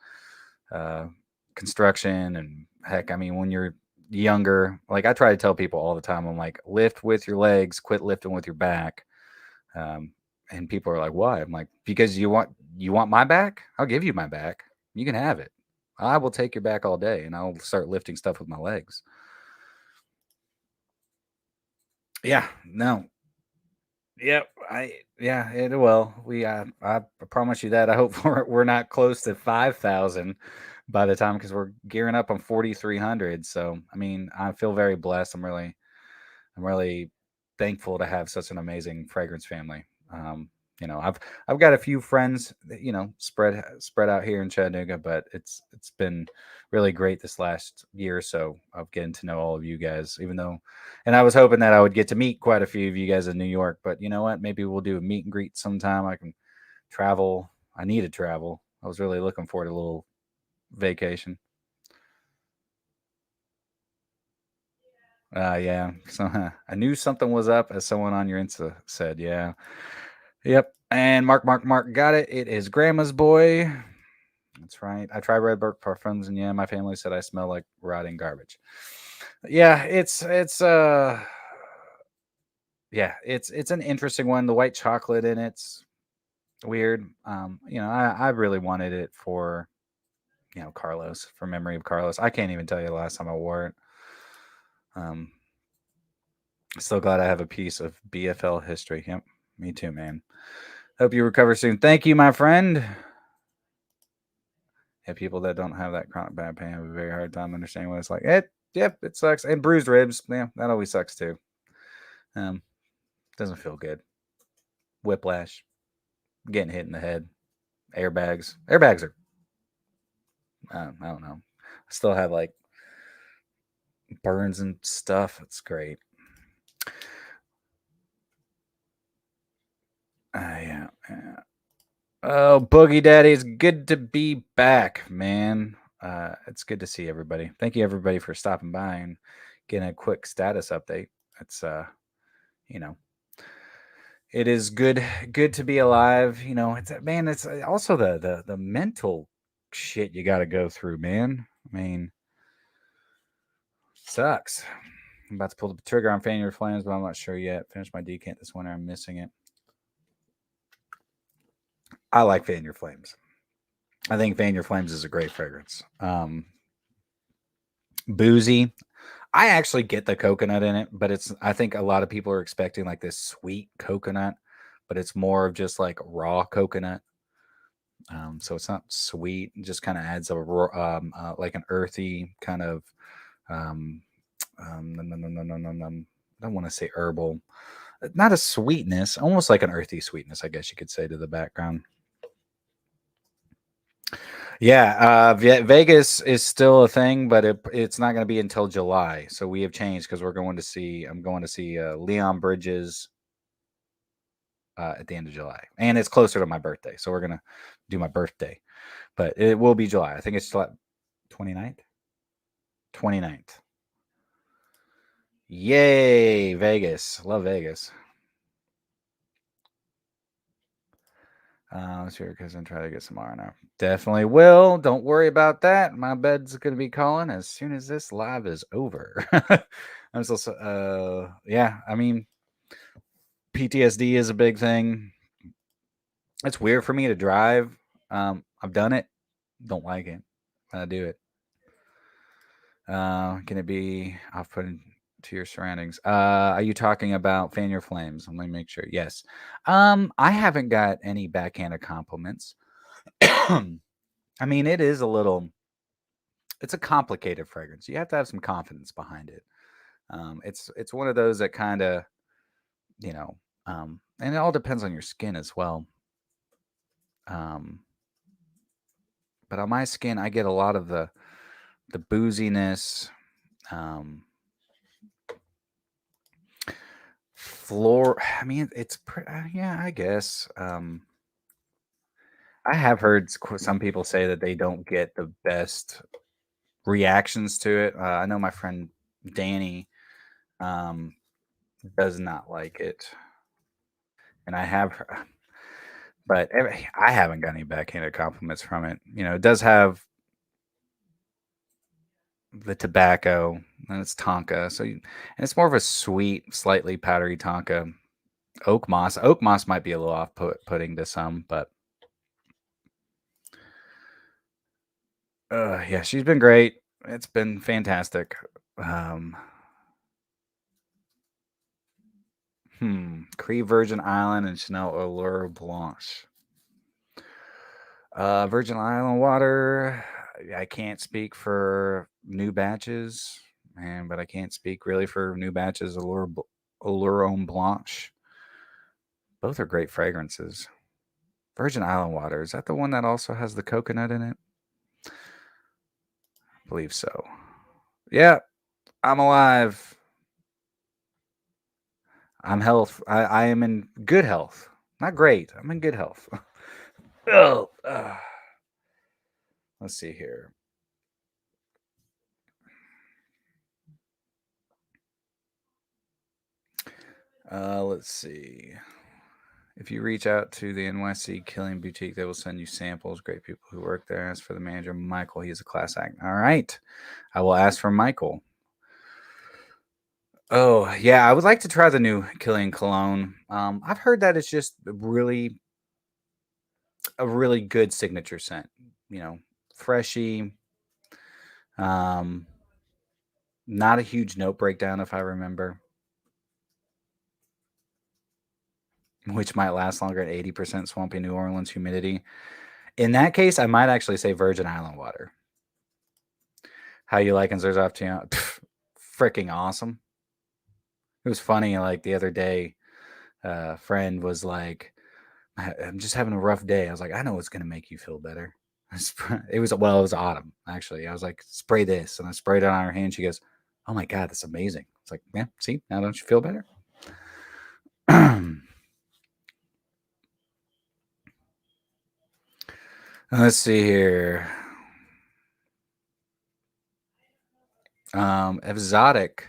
construction, and heck, I mean, when you're younger, like I try to tell people all the time, I'm like, lift with your legs, quit lifting with your back. And people are like, why? I'm like, because you want my back? I'll give you my back. You can have it. I will take your back all day, and I'll start lifting stuff with my legs. Yeah, no. Yep, it will. I promise you that. I hope we're not close to 5,000 by the time, because we're gearing up on 4,300. So I mean, I feel very blessed. I'm really thankful to have such an amazing fragrance family. I've got a few friends that, spread out here in Chattanooga, but it's been really great this last year or so of getting to know all of you guys, and I was hoping that I would get to meet quite a few of you guys in New York, but you know what? Maybe we'll do a meet and greet sometime. I can travel. I need to travel. I was really looking forward to a little vacation. Yeah. So I knew something was up, as someone on your Insta said. Yeah. Yep. And Mark got it. It is Grandma's Boy. That's right. I tried Redberg parfums, and yeah, my family said I smell like rotting garbage. Yeah, it's an interesting one. The white chocolate in it's weird. I really wanted it for, Carlos, for memory of Carlos. I can't even tell you the last time I wore it. Still glad I have a piece of BFL history. Yep, me too, man. Hope you recover soon. Thank you, my friend. Yeah, people that don't have that chronic back pain have a very hard time understanding what it's like. It sucks. And bruised ribs, yeah, that always sucks too. Doesn't feel good. Whiplash, getting hit in the head, airbags. Airbags are, I don't know. I still have like burns and stuff. It's great. Yeah. Oh, Boogie Daddy, it's good to be back, man. It's good to see everybody. Thank you, everybody, for stopping by and getting a quick status update. It's it is good to be alive. It's also the mental shit you got to go through, man. I mean, sucks. I'm about to pull the trigger on Fan Your Flames, but I'm not sure yet. Finish my decant this winter. I'm missing it. I like Fan Your Flames. I think Fan Your Flames is a great fragrance. Boozy. I actually get the coconut in it, but I think a lot of people are expecting like this sweet coconut, but it's more of just like raw coconut. So it's not sweet. It just kind of adds a like an earthy kind of I don't want to say herbal, not a sweetness, almost like an earthy sweetness, I guess you could say, to the background. Yeah, Vegas is still a thing, but it's not going to be until July. So we have changed because I'm going to see Leon Bridges. at the end of July, and it's closer to my birthday, so we're gonna do my birthday, but it will be July. I think it's July 29th. 29th. Yay, Vegas! Love Vegas. Let's hear because I'm trying to get some R&R. Definitely will. Don't worry about that. My bed's gonna be calling as soon as this live is over. I'm still, yeah. I mean, PTSD is a big thing. It's weird for me to drive. I've done it. Don't like it. I do it. Can it be off-putting to your surroundings? Are you talking about fan your flames? Let me make sure. Yes. I haven't got any backhanded compliments. I mean, it is a little. It's a complicated fragrance. You have to have some confidence behind it. It's one of those that kind of, you know, and it all depends on your skin as well. Um, but on my skin, I get a lot of the booziness, um, floor. I mean, yeah, I guess. I have heard some people say that they don't get the best reactions to it. I know my friend Danny um, does not like it, and but I haven't got any backhanded compliments from it. You know, it does have the tobacco and it's tonka, and it's more of a sweet, slightly powdery tonka. Oak moss. Oak moss might be a little off-putting to some, but yeah, she's been great. It's been fantastic. Um, Cree Virgin Island and Chanel Allure Blanche. Virgin Island water. I can't speak for new batches, but I can't speak really for new batches. Allure Homme Blanche. Both are great fragrances. Virgin Island water, is that the one that also has the coconut in it? I believe so. Yeah, I'm alive. I am in good health. Not great. I'm in good health. Oh, let's see here. Let's see. If you reach out to the NYC Killing Boutique, they will send you samples. Great people who work there. As for the manager, Michael, he's a class act. All right. I will ask for Michael. Oh, yeah. I would like to try the new Killing Cologne. I've heard that it's just a really good signature scent. You know, freshy. Um, Not a huge note breakdown, if I remember, which might last longer at 80% swampy New Orleans humidity. In that case, I might actually say Virgin Island water. How you liking xerjoff to freaking awesome. It was funny, like the other day, a friend was like, I'm just having a rough day. I was like, I know what's gonna make you feel better. It was autumn, actually. I was like, spray this, and I sprayed it on her hand. She goes, oh my god, that's amazing. It's like, yeah, see, now don't you feel better? Let's see here. Exotic.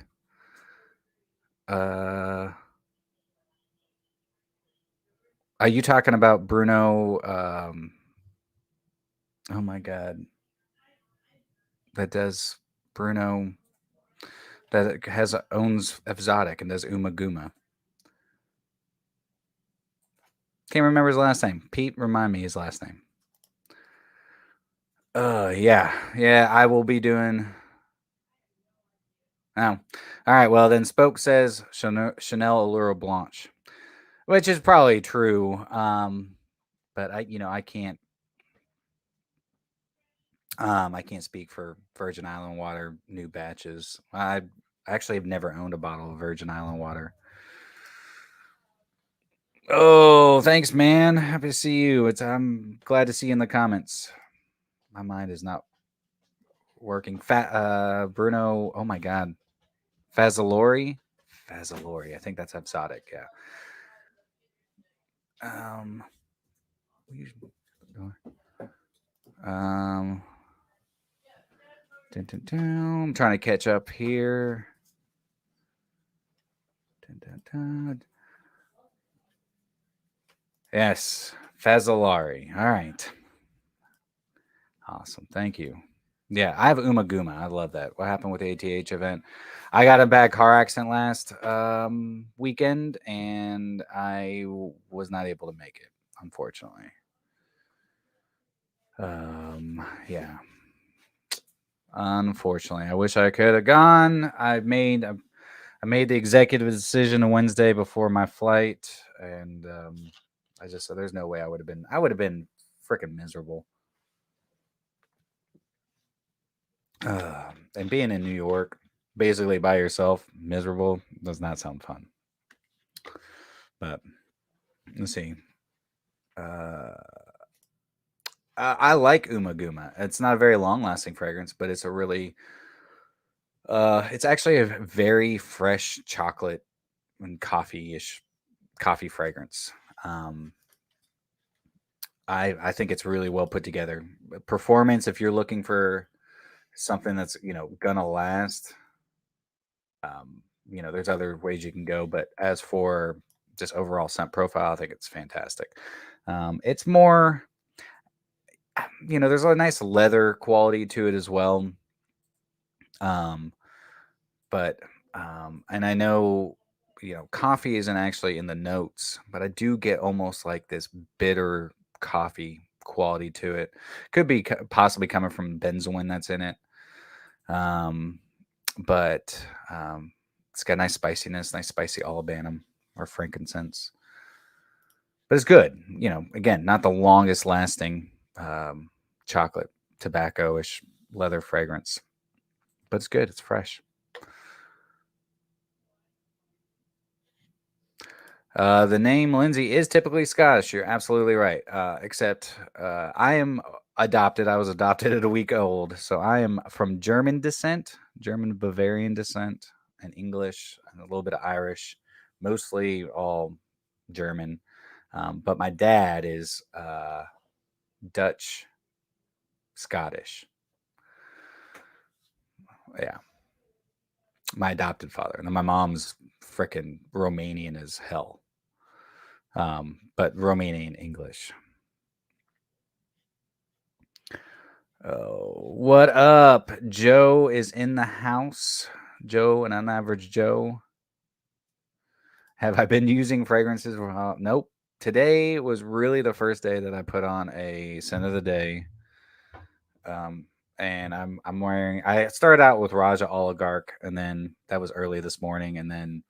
Uh, are you talking about Bruno? Oh my god, that does Bruno that owns Exotic and does Umaguma. Can't remember his last name. Pete, remind me his last name. Yeah. I will be doing. Oh, all right. Well, then Spoke says Chanel Allure Blanche, which is probably true. But I can't. I can't speak for Virgin Island water new batches. I actually have never owned a bottle of Virgin Island water. Oh, thanks, man. Happy to see you. I'm glad to see you in the comments. My mind is not working. Bruno. Oh my God, Fazzalori. I think that's exotic. Yeah. Um, I'm trying to catch up here. Yes, Fazzolari. All right. Awesome. Thank you. Yeah, I have Umaguma. I love that. What happened with the ATH event? I got a bad car accident last weekend, and was not able to make it, unfortunately. Yeah. Unfortunately, I wish I could have gone. I made the executive decision on Wednesday before my flight, and I just said there's no way I would have been. I would have been freaking miserable. And being in New York, basically by yourself, miserable, does not sound fun. But let's see. I like Umaguma. It's not a very long-lasting fragrance, but it's a really, it's actually a very fresh chocolate and coffee-ish coffee fragrance. I think it's really well put together. Performance, if you're looking for something that's gonna last, there's other ways you can go. But as for just overall scent profile, I think it's fantastic. It's more, there's a nice leather quality to it as well. Um, but and I know coffee isn't actually in the notes, but I do get almost like this bitter coffee quality to it. Could be possibly coming from benzoin that's in it. But it's got nice spiciness, nice spicy olibanum or frankincense. But it's good. Again, not the longest lasting chocolate tobacco-ish leather fragrance, but it's good. It's fresh. The name Lindsay is typically Scottish. You're absolutely right. Except I am adopted. I was adopted at a week old. So I am from German descent, German Bavarian descent, and English, and a little bit of Irish, mostly all German. But my dad is Dutch, Scottish. Yeah. My adopted father. And then my mom's freaking Romanian as hell. But Romanian English. Oh, what up? Joe is in the house. Joe, an unaverage Joe. Have I been using fragrances for nope. Today was really the first day that I put on a scent of the day. And I'm wearing, I started out with Raja Oligarch, and then that was early this morning, and then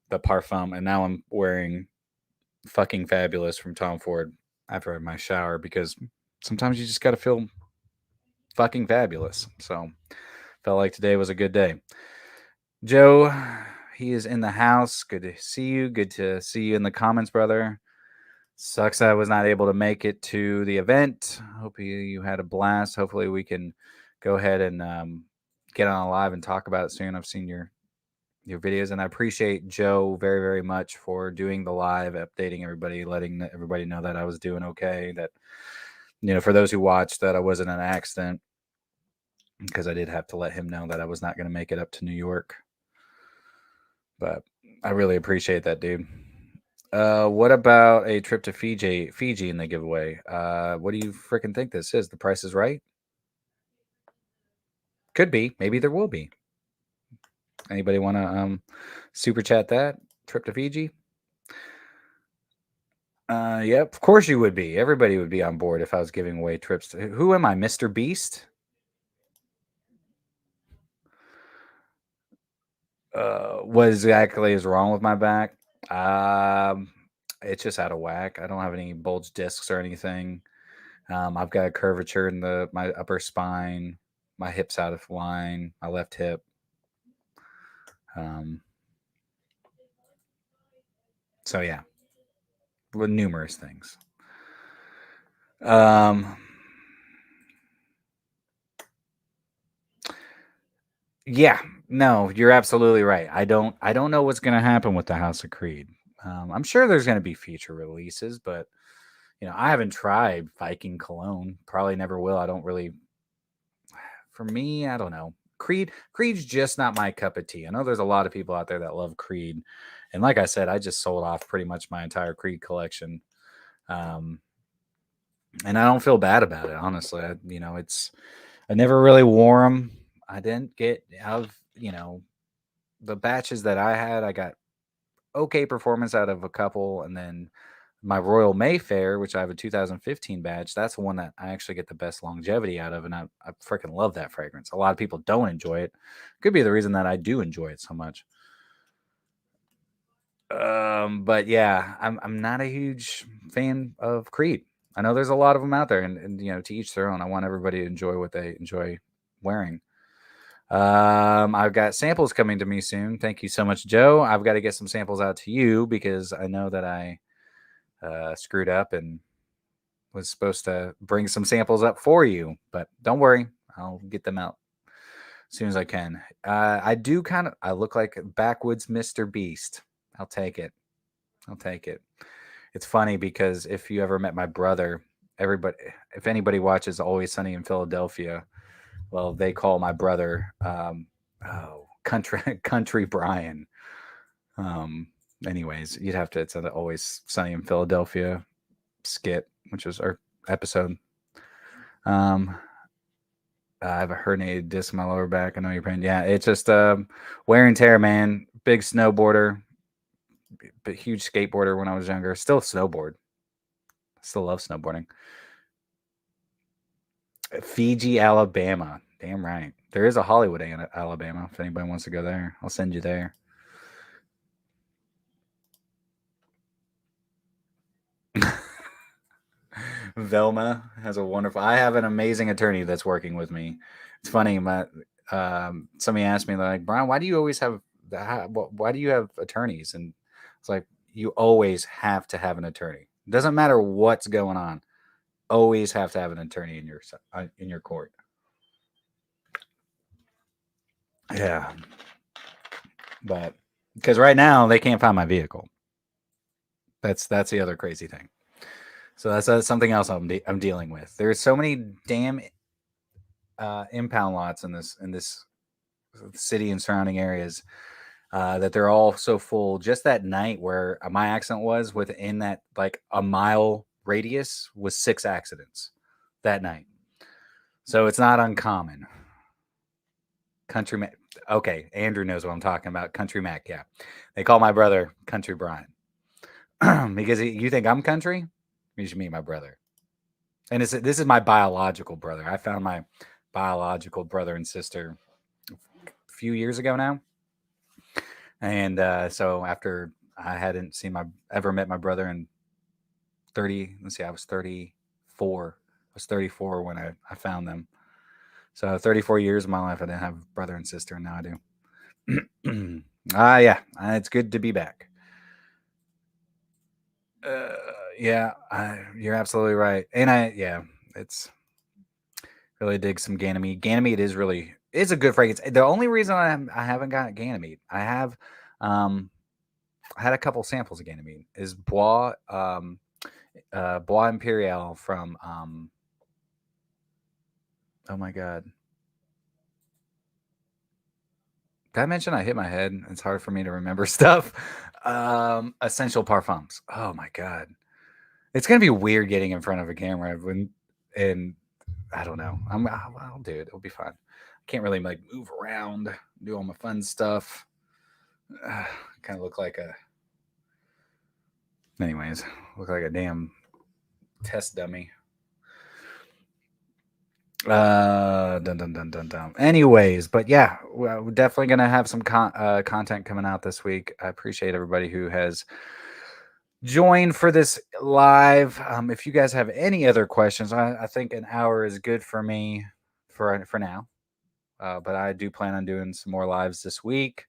the parfum, and now I'm wearing fucking fabulous from Tom Ford after my shower, because sometimes you just got to feel fucking fabulous. So felt like today was a good day. Joe, he is in the house. Good to see you. Good to see you in the comments, brother. Sucks I was not able to make it to the event. Hope you had a blast. Hopefully we can go ahead and get on a live and talk about it soon. I've seen your videos, and I appreciate Joe very, very much for doing the live, updating everybody, letting everybody know that I was doing okay. That for those who watched, that I wasn't an accident, because I did have to let him know that I was not going to make it up to New York. But I really appreciate that, dude. What about a trip to Fiji in the giveaway? What do you freaking think this is? The Price is Right? Could be. Maybe there will be. Anybody want to super chat that trip to Fiji? Yep, of course you would be. Everybody would be on board if I was giving away trips to. Who am I, Mr. Beast? What exactly is wrong with my back? It's just out of whack. I don't have any bulge discs or anything. I've got a curvature in my upper spine. My hip's out of line. My left hip. So yeah, with numerous things. Yeah, no, you're absolutely right. I don't know what's gonna happen with the House of Creed. I'm sure there's going to be future releases, but I haven't tried Viking cologne. Probably never will. I don't really. For me, I don't know. Creed's just not my cup of tea. I know there's a lot of people out there that love Creed, and like I said, I just sold off pretty much my entire Creed collection, and I don't feel bad about it. Honestly, I never really wore them. I didn't get out of the batches that I had. I got okay performance out of a couple, and then my Royal Mayfair, which I have a 2015 badge, that's the one that I actually get the best longevity out of, and I freaking love that fragrance. A lot of people don't enjoy it. Could be the reason that I do enjoy it so much. But yeah, I'm not a huge fan of Creed. I know there's a lot of them out there, and to each their own. I want everybody to enjoy what they enjoy wearing. I've got samples coming to me soon. Thank you so much, Joe. I've got to get some samples out to you because I know that I screwed up and was supposed to bring some samples up for you, but don't worry, I'll get them out as soon as I can. I look like backwoods Mr. Beast. I'll take it. It's funny because if you ever met my brother, if anybody watches Always Sunny in Philadelphia, well, they call my brother, country Brian. Anyways, it's an Always Sunny in Philadelphia skit, which was our episode. I have a herniated disc in my lower back. I know you're pain. Yeah, it's just wear and tear, man. Big snowboarder, but huge skateboarder when I was younger. Still snowboard. Still love snowboarding. Fiji, Alabama. Damn right. There is a Hollywood, Alabama. If anybody wants to go there, I'll send you there. Velma has a wonderful. I have an amazing attorney that's working with me. It's funny. Somebody asked me like, Brian, why do you always have why do you have attorneys? And it's like you always have to have an attorney. It doesn't matter what's going on. Always have to have an attorney in your court. Yeah, but because right now they can't find my vehicle. That's the other crazy thing. So that's something else I'm dealing with. There's so many damn impound lots in this city and surrounding areas that they're all so full. Just that night where my accident was within that like a mile radius was 6 accidents that night. So it's not uncommon. Country Mac. Okay, Andrew knows what I'm talking about. Country Mac. Yeah, they call my brother Country Brian because you think I'm country. You should meet my brother. And this is my biological brother. I found my biological brother and sister a few years ago now. And so after I hadn't ever met my brother in 30, let's see, I was 34. I was 34 when I found them. So 34 years of my life, I didn't have a brother and sister, and now I do. Yeah, it's good to be back. Yeah, you're absolutely right. And it's really dig some Ganymede. Ganymede is a good fragrance. The only reason I haven't got Ganymede, I have had a couple samples of Ganymede, is Bois Imperial from oh my god. Did I mention I hit my head? It's hard for me to remember stuff. Essential Parfums. Oh my god. It's gonna be weird getting in front of a camera and I don't know. I'll do it. It'll be fun. I can't really like move around, do all my fun stuff. Kind of look like look like a damn test dummy. Dun. Anyways, but yeah, we're definitely gonna have some content coming out this week. I appreciate everybody who has joined for this live. If you guys have any other questions, I think an hour is good for me for now. But I do plan on doing some more lives this week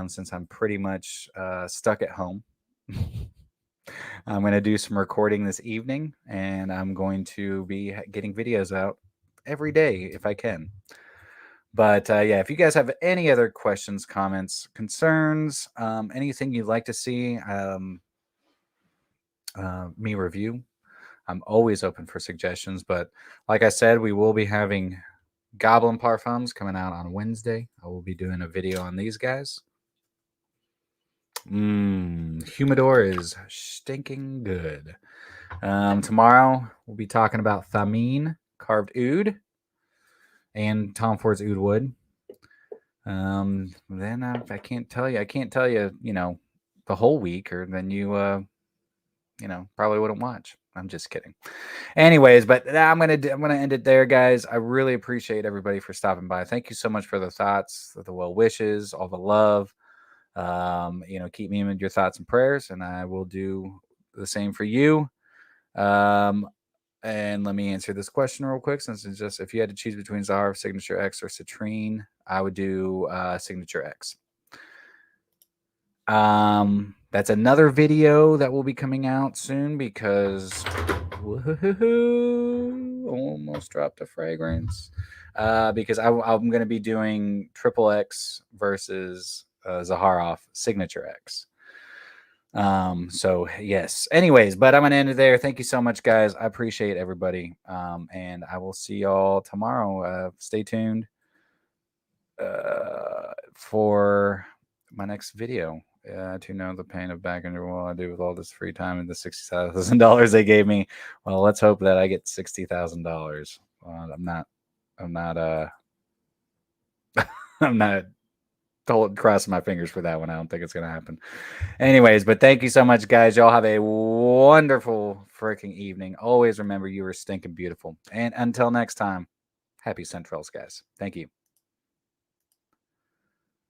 since I'm pretty much stuck at home. I'm going to do some recording this evening, and I'm going to be getting videos out every day if I can. But yeah, if you guys have any other questions, comments, concerns, anything you'd like to see me review, I'm always open for suggestions. But like I said, we will be having Goblin parfums coming out on Wednesday. I will be doing a video on these guys. Humidor is stinking good. Tomorrow we'll be talking about Thameen carved oud and Tom Ford's oud wood. Then I can't tell you, you know, the whole week, or then you know, probably wouldn't watch. I'm just kidding. Anyways, but I'm gonna end it there, guys. I really appreciate everybody for stopping by. Thank you so much for the thoughts, the well wishes, all the love. You know, keep me in your thoughts and prayers, and I will do the same for you. And let me answer this question real quick, since it's just, if you had to choose between Zaharoff Signature X or Citrine, I would do Signature X. That's another video that will be coming out soon, because woohoo, almost dropped a fragrance. Because I'm going to be doing XXX versus Zaharoff Signature X. So yes, anyways, but I'm gonna end it there. Thank you so much, guys. I appreciate everybody. And I will see y'all tomorrow. Stay tuned for my next video. To know the pain of back under what I do with all this free time and the $60,000 they gave me. Well, let's hope that I get $60,000. I'm not I'm not crossing my fingers for that one. I don't think it's gonna happen. Anyways, but thank you so much, guys. Y'all have a wonderful freaking evening. Always remember, you are stinking beautiful. And until next time, happy Centrals, guys. Thank you.